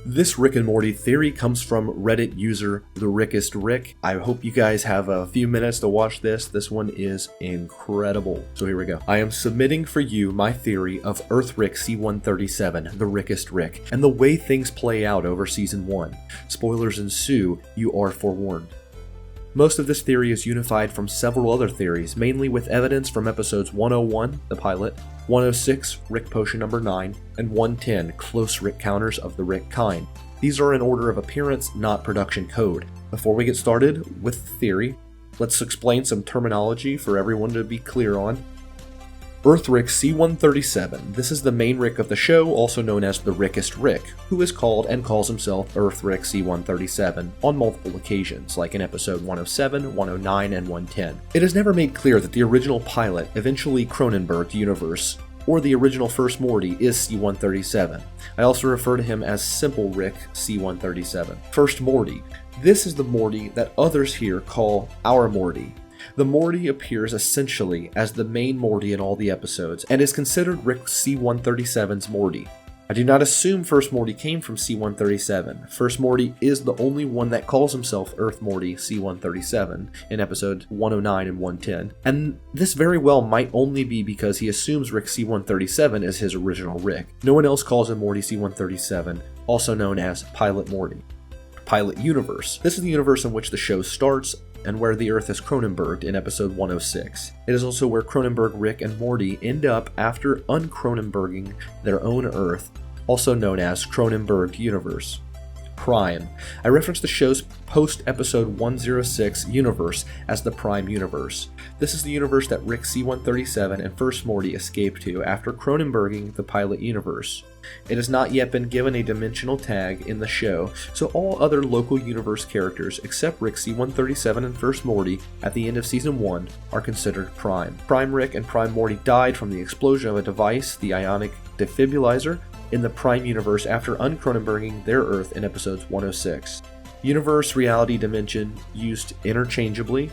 This Rick and Morty theory comes from Reddit user the Rickest Rick. I hope you guys have a few minutes to watch this. This one is incredible. So here we go. I am submitting for you my theory of Earth Rick C-137, the Rickest Rick, and the way things play out over Season 1. Spoilers ensue, you are forewarned. Most of this theory is unified from several other theories, mainly with evidence from episodes 101, the pilot, 106, Rick Potion number 9, and 110, Close Rick Counters of the Rick Kind. These are in order of appearance, not production code. Before we get started with the theory, let's explain some terminology for everyone to be clear on. Earth Rick C-137. This is the main Rick of the show, also known as the Rickest Rick, who is called and calls himself Earth Rick C-137 on multiple occasions, like in episode 107, 109, and 110. It is never made clear that the original pilot, eventually Cronenberg universe, or the original First Morty is C-137. I also refer to him as Simple Rick C-137. First Morty. This is the Morty that others here call our Morty. The Morty appears essentially as the main Morty in all the episodes, and is considered Rick C-137's Morty. I do not assume First Morty came from C-137. First Morty is the only one that calls himself Earth Morty C-137 in episode 109 and 110, and this very well might only be because he assumes Rick C-137 is his original Rick. No one else calls him Morty C-137, also known as Pilot Morty. Pilot Universe. This is the universe in which the show starts, and where the Earth is Cronenberged in episode 106. It is also where Cronenberg, Rick, and Morty end up after uncronenberging their own Earth, also known as Cronenberg Universe. Prime. I reference the show's post-episode 106 universe as the Prime Universe. This is the universe that Rick C-137 and First Morty escaped to after Cronenberging the pilot universe. It has not yet been given a dimensional tag in the show, so all other local universe characters except Rick C-137 and First Morty at the end of Season 1 are considered Prime. Prime Rick and Prime Morty died from the explosion of a device, the ionic defibrillator, in the Prime Universe after uncronenberging their Earth in episodes 106. Universe, reality, dimension used interchangeably.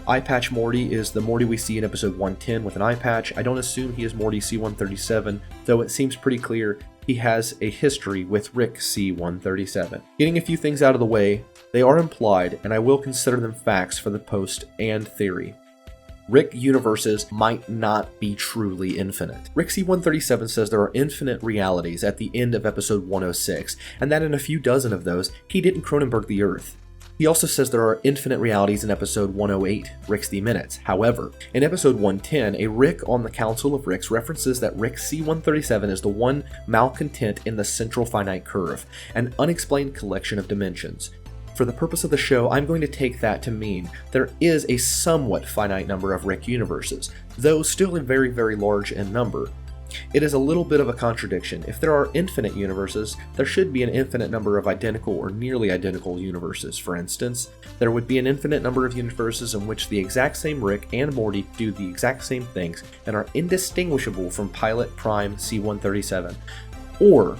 Eye Patch Morty is the Morty we see in episode 110 with an eye patch. I don't assume he is Morty C-137, though it seems pretty clear he has a history with Rick C-137. Getting a few things out of the way, they are implied, and I will consider them facts for the post and theory. Rick universes might not be truly infinite. Rick C-137 says there are infinite realities at the end of episode 106, and that in a few dozen of those, he didn't Cronenberg the Earth. He also says there are infinite realities in episode 108, Rick's the Minutes. However, in episode 110, a Rick on the Council of Ricks references that Rick C-137 is the one malcontent in the central finite curve, an unexplained collection of dimensions. For the purpose of the show, I'm going to take that to mean there is a somewhat finite number of Rick universes, though still very, very large in number. It is a little bit of a contradiction. If there are infinite universes, there should be an infinite number of identical or nearly identical universes. For instance, there would be an infinite number of universes in which the exact same Rick and Morty do the exact same things and are indistinguishable from Pilot Prime C-137. Or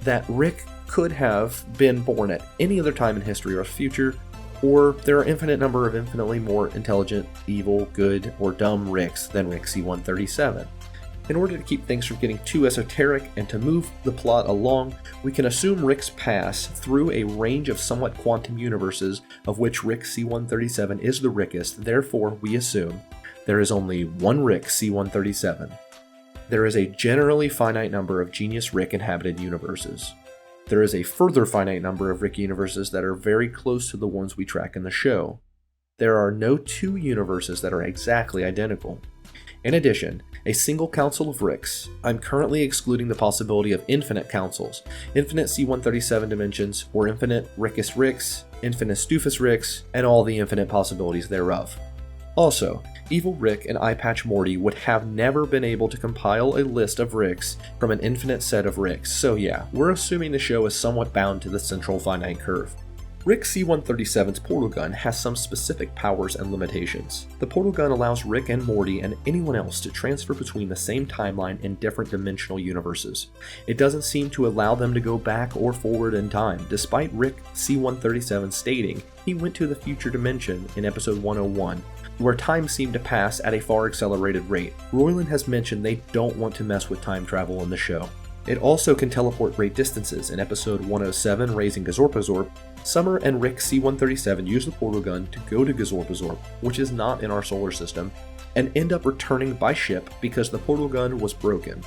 that Rick could have been born at any other time in history or future, or there are infinite number of infinitely more intelligent, evil, good, or dumb Ricks than Rick C-137. In order to keep things from getting too esoteric and to move the plot along, we can assume Ricks pass through a range of somewhat quantum universes of which Rick C-137 is the Rickest, therefore we assume there is only one Rick C-137. There is a generally finite number of Genius Rick inhabited universes. There is a further finite number of Rick universes that are very close to the ones we track in the show. There are no two universes that are exactly identical. In addition, a single council of Ricks. I'm currently excluding the possibility of infinite councils, infinite C-137 dimensions, or infinite Rickest Ricks, infinite Stoofus Ricks, and all the infinite possibilities thereof. Also, Evil Rick and Eye Patch Morty would have never been able to compile a list of Ricks from an infinite set of Ricks, so yeah, we're assuming the show is somewhat bound to the central finite curve. Rick C-137's portal gun has some specific powers and limitations. The portal gun allows Rick and Morty and anyone else to transfer between the same timeline in different dimensional universes. It doesn't seem to allow them to go back or forward in time, despite Rick C-137 stating he went to the future dimension in episode 101, where time seemed to pass at a far accelerated rate. Roiland has mentioned they don't want to mess with time travel in the show. It also can teleport great distances. In episode 107, Raising Gazorpazorp, Summer and Rick C-137 use the portal gun to go to Gazorpazorp, which is not in our solar system, and end up returning by ship because the portal gun was broken.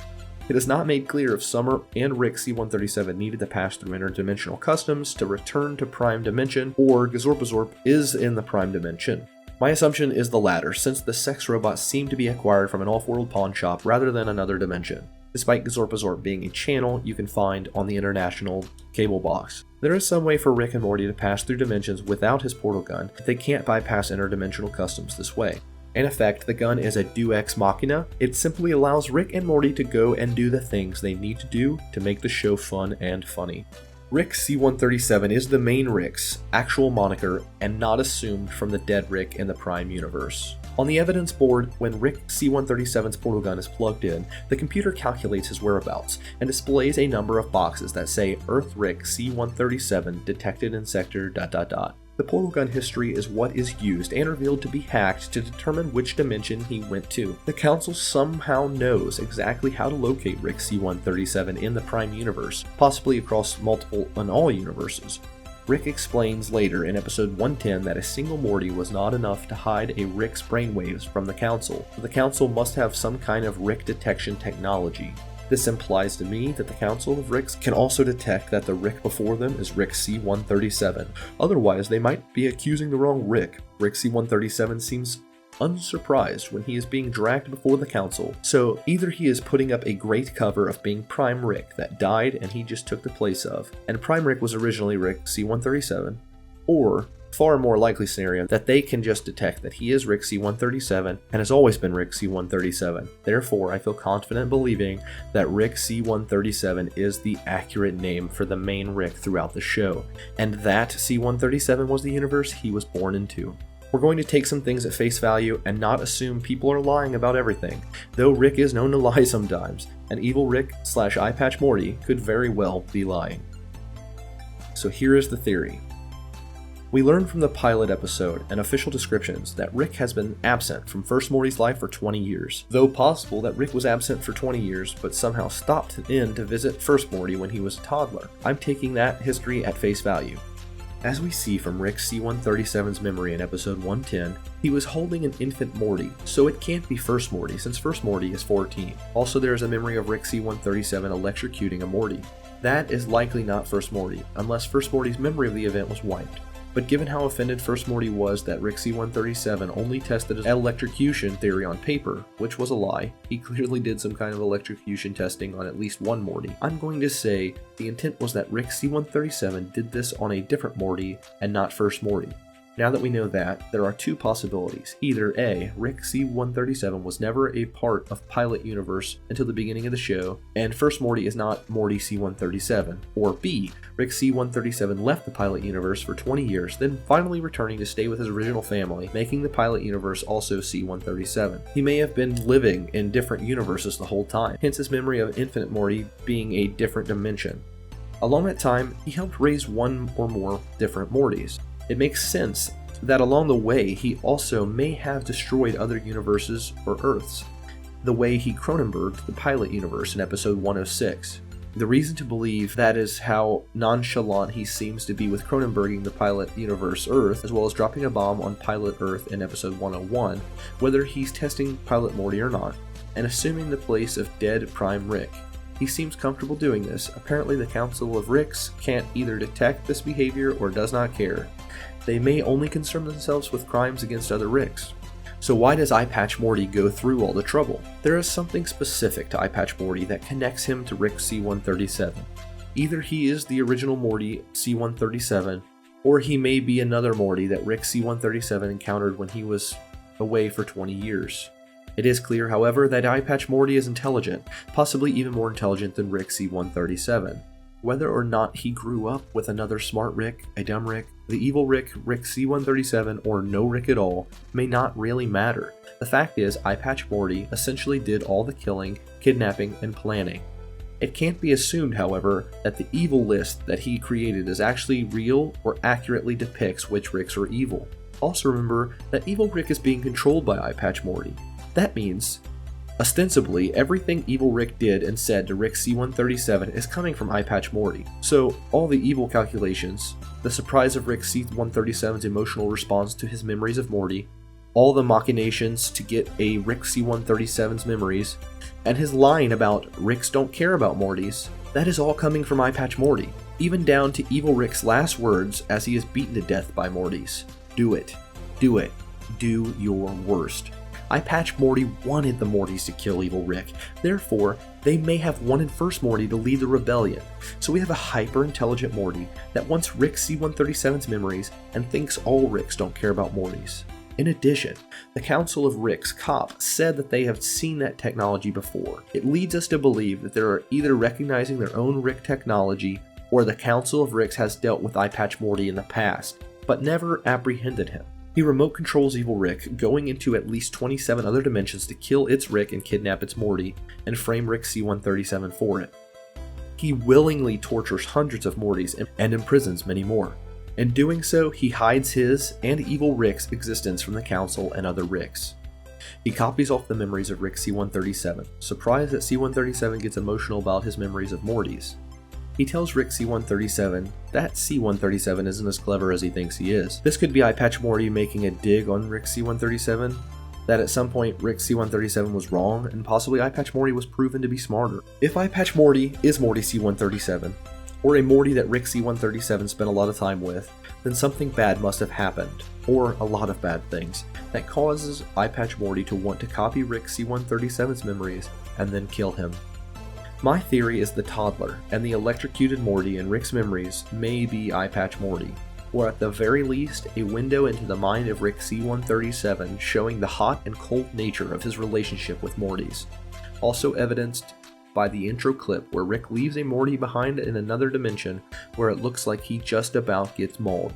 It is not made clear if Summer and Rick C-137 needed to pass through interdimensional customs to return to Prime Dimension, or Gazorpazorp is in the Prime Dimension. My assumption is the latter, since the sex robots seem to be acquired from an off-world pawn shop rather than another dimension, despite Gazorpazorp being a channel you can find on the international cable box. There is some way for Rick and Morty to pass through dimensions without his portal gun, but they can't bypass interdimensional customs this way. In effect, the gun is a deus ex machina. It simply allows Rick and Morty to go and do the things they need to do to make the show fun and funny. Rick C-137 is the main Rick's actual moniker and not assumed from the dead Rick in the Prime universe. On the evidence board, when Rick C-137's portal gun is plugged in, the computer calculates his whereabouts and displays a number of boxes that say Earth Rick C-137 detected in sector ... The portal gun history is what is used and revealed to be hacked to determine which dimension he went to. The Council somehow knows exactly how to locate Rick C-137 in the Prime universe, possibly across multiple and all universes. Rick explains later in episode 110 that a single Morty was not enough to hide a Rick's brainwaves from the Council. The Council must have some kind of Rick detection technology. This implies to me that the Council of Ricks can also detect that the Rick before them is Rick C-137. Otherwise, they might be accusing the wrong Rick. Rick C-137 seems unsurprised when he is being dragged before the Council, so either he is putting up a great cover of being Prime Rick that died and he just took the place of, and Prime Rick was originally Rick C-137, or far more likely scenario that they can just detect that he is Rick C-137 and has always been Rick C-137. Therefore, I feel confident believing that Rick C-137 is the accurate name for the main Rick throughout the show, and that C-137 was the universe he was born into. We're going to take some things at face value and not assume people are lying about everything, though Rick is known to lie sometimes, and evil Rick / Eyepatch Morty could very well be lying. So here is the theory. We learned from the pilot episode and official descriptions that Rick has been absent from First Morty's life for 20 years. Though possible that Rick was absent for 20 years but somehow stopped in to visit First Morty when he was a toddler. I'm taking that history at face value. As we see from Rick C-137's memory in episode 110, he was holding an infant Morty, so it can't be First Morty since First Morty is 14. Also, there is a memory of Rick C-137 electrocuting a Morty. That is likely not First Morty, unless First Morty's memory of the event was wiped. But given how offended First Morty was that Rick C-137 only tested his electrocution theory on paper, which was a lie, he clearly did some kind of electrocution testing on at least one Morty, I'm going to say the intent was that Rick C-137 did this on a different Morty and not First Morty. Now that we know that, there are two possibilities. Either A, Rick C-137 was never a part of Pilot Universe until the beginning of the show, and First Morty is not Morty C-137. Or B, Rick C-137 left the Pilot Universe for 20 years, then finally returning to stay with his original family, making the Pilot Universe also C-137. He may have been living in different universes the whole time, hence his memory of Infinite Morty being a different dimension. Along that time, he helped raise one or more different Mortys. It makes sense that along the way he also may have destroyed other universes or Earths, the way he Cronenberged the Pilot Universe in episode 106. The reason to believe that is how nonchalant he seems to be with Cronenberging the Pilot Universe Earth, as well as dropping a bomb on Pilot Earth in episode 101, whether he's testing Pilot Morty or not, and assuming the place of dead Prime Rick. He seems comfortable doing this. Apparently the Council of Ricks can't either detect this behavior or does not care. They may only concern themselves with crimes against other Ricks. So why does Eyepatch Morty go through all the trouble? There is something specific to Eyepatch Morty that connects him to Rick C-137. Either he is the original Morty C-137, or he may be another Morty that Rick C-137 encountered when he was away for 20 years. It is clear, however, that Eyepatch Morty is intelligent, possibly even more intelligent than Rick C-137. Whether or not he grew up with another smart Rick, a dumb Rick, the evil Rick, Rick C-137, or no Rick at all, may not really matter. The fact is, Eyepatch Morty essentially did all the killing, kidnapping, and planning. It can't be assumed, however, that the evil list that he created is actually real or accurately depicts which Ricks are evil. Also remember that evil Rick is being controlled by Eyepatch Morty. That means Ostensibly, everything Evil Rick did and said to Rick C-137 is coming from Eye Patch Morty, so all the evil calculations, the surprise of Rick C-137's emotional response to his memories of Morty, all the machinations to get a Rick C-137's memories, and his line about Ricks don't care about Mortys, that is all coming from Eye Patch Morty, even down to Evil Rick's last words as he is beaten to death by Mortys. Do it. Do it. Do your worst. Eye Patch Morty wanted the Mortys to kill Evil Rick, therefore, they may have wanted First Morty to lead the rebellion. So we have a hyper-intelligent Morty that wants Rick C-137's memories and thinks all Ricks don't care about Mortys. In addition, the Council of Ricks COP said that they have seen that technology before. It leads us to believe that they are either recognizing their own Rick technology or the Council of Ricks has dealt with Eye Patch Morty in the past, but never apprehended him. He remote controls Evil Rick, going into at least 27 other dimensions to kill its Rick and kidnap its Morty, and frame Rick C-137 for it. He willingly tortures hundreds of Mortys and imprisons many more. In doing so, he hides his and Evil Rick's existence from the Council and other Ricks. He copies off the memories of Rick C-137, surprised that C-137 gets emotional about his memories of Mortys. He tells Rick C-137 that C-137 isn't as clever as he thinks he is. This could be Eye Patch Morty making a dig on Rick C-137, that at some point Rick C-137 was wrong, and possibly Eye Patch Morty was proven to be smarter. If Eye Patch Morty is Morty C-137, or a Morty that Rick C-137 spent a lot of time with, then something bad must have happened, or a lot of bad things, that causes Eye Patch Morty to want to copy Rick C-137's memories and then kill him. My theory is the toddler and the electrocuted Morty in Rick's memories may be Eye Patch Morty, or at the very least a window into the mind of Rick C-137 showing the hot and cold nature of his relationship with Mortys, also evidenced by the intro clip where Rick leaves a Morty behind in another dimension where it looks like he just about gets mauled.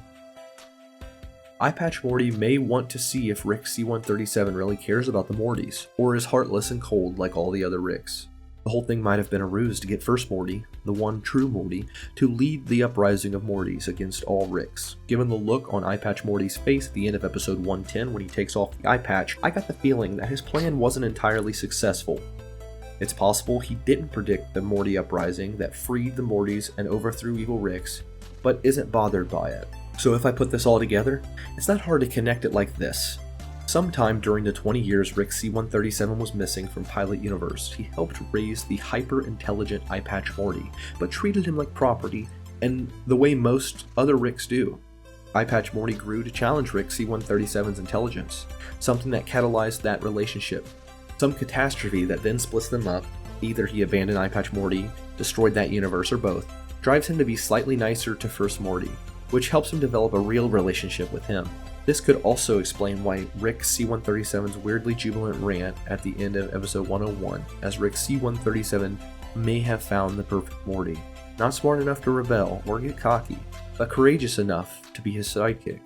Eye Patch Morty may want to see if Rick C-137 really cares about the Mortys, or is heartless and cold like all the other Ricks. The whole thing might have been a ruse to get First Morty, the one true Morty, to lead the uprising of Mortys against all Ricks. Given the look on Eye Patch Morty's face at the end of episode 110 when he takes off the eye patch, I got the feeling that his plan wasn't entirely successful. It's possible he didn't predict the Morty uprising that freed the Mortys and overthrew evil Ricks, but isn't bothered by it. So if I put this all together, it's not hard to connect it like this. Sometime during the 20 years Rick C-137 was missing from Pilot Universe, he helped raise the hyper-intelligent Eye Patch Morty, but treated him like property, and the way most other Ricks do. Eye Patch Morty grew to challenge Rick C-137's intelligence, something that catalyzed that relationship. Some catastrophe that then splits them up, either he abandoned Eye Patch Morty, destroyed that universe, or both, drives him to be slightly nicer to First Morty, which helps him develop a real relationship with him. This could also explain why Rick C-137's weirdly jubilant rant at the end of episode 101, as Rick C-137 may have found the perfect Morty. Not smart enough to rebel or get cocky, but courageous enough to be his sidekick.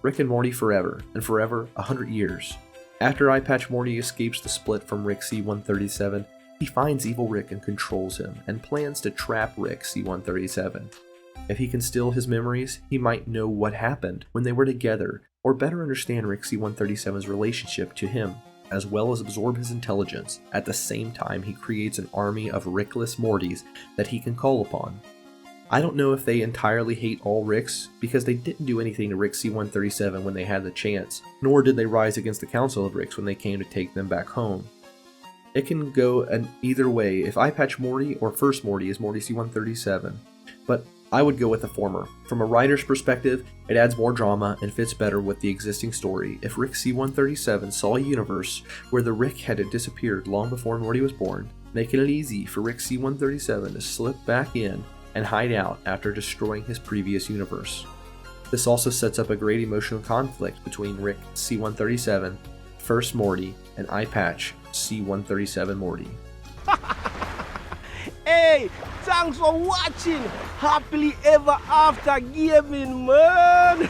Rick and Morty forever, and forever 100 years. After Eye Patch Morty escapes the split from Rick C-137, he finds evil Rick and controls him, and plans to trap Rick C-137. If he can steal his memories, he might know what happened when they were together, or better understand Rick C-137's relationship to him, as well as absorb his intelligence. At the same time, he creates an army of Rickless Mortys that he can call upon. I don't know if they entirely hate all Ricks, because they didn't do anything to Rick C-137 when they had the chance, nor did they rise against the Council of Ricks when they came to take them back home. It can go either way if Eye Patch Morty or First Morty is Morty C-137, but I would go with the former. From a writer's perspective, it adds more drama and fits better with the existing story if Rick C-137 saw a universe where the Rick had disappeared long before Morty was born, making it easy for Rick C-137 to slip back in and hide out after destroying his previous universe. This also sets up a great emotional conflict between Rick C-137, First Morty, and Eye Patch C-137 Morty. Hey, thanks for watching. Happily ever after gaming, man.